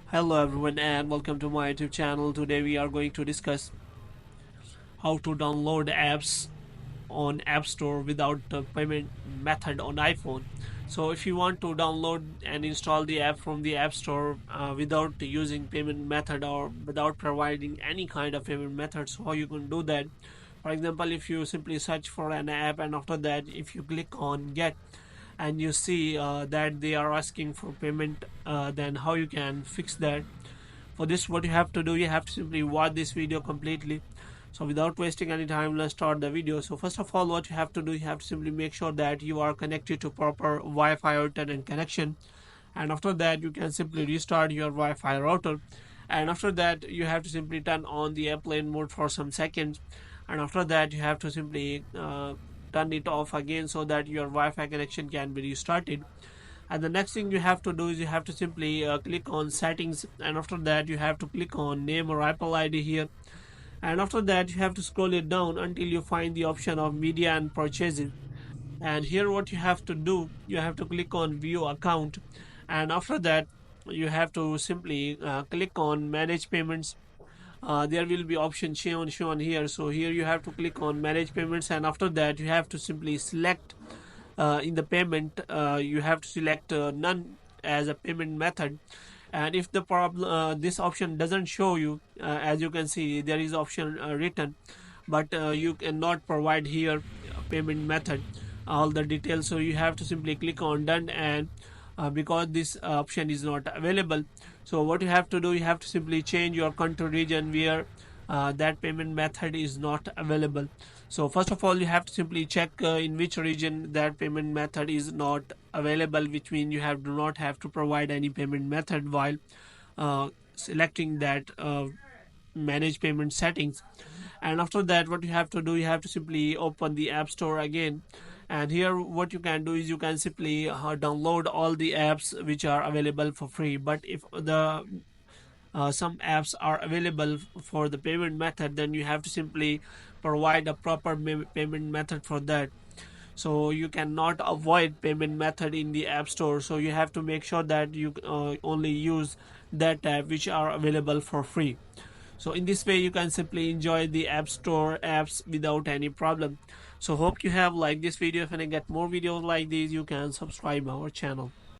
Hello everyone and welcome to my YouTube channel. Today we are going to discuss how to download apps on App Store without the payment method on iPhone. So if you want to download and install the app from the App Store without using payment method or without providing any kind of payment method, so how you can do that? For example, if you simply search for an app and after that if you click on get and you see that they are asking for payment, then how you can fix that? For this, what you have to do, you have to simply watch this video completely. So without wasting any time, let's start the video. So first of all, what you have to do, you have to simply make sure that you are connected to proper Wi-Fi or internet connection, and after that you can simply restart your Wi-Fi router, and after that you have to simply turn on the airplane mode for some seconds, and after that you have to simply turn it off again so that your Wi-Fi connection can be restarted. And the next thing you have to do is you have to simply click on settings, and after that you have to click on name or Apple ID here, and after that you have to scroll it down until you find the option of media and purchases. And here what you have to do, you have to click on view account, and after that you have to simply click on manage payments. There will be option shown here, so here you have to click on manage payments, and after that you have to simply select in the payment, you have to select none as a payment method. And if the problem this option doesn't show you, as you can see there is option written, but you cannot provide here payment method all the details, so you have to simply click on done. And because this option is not available, so what you have to do, you have to simply change your country region where that payment method is not available. So first of all, you have to simply check in which region that payment method is not available, which means you do not have to provide any payment method while selecting that manage payment settings. And after that, what you have to do, you have to simply open the App Store again, and here what you can do is you can simply download all the apps which are available for free. But if the some apps are available for the payment method, then you have to simply provide a proper payment method for that. So you cannot avoid payment method in the App Store, so you have to make sure that you only use that app which are available for free. So in this way you can simply enjoy the App Store apps without any problem. So hope you have liked this video. If you get more videos like these, you can subscribe our channel.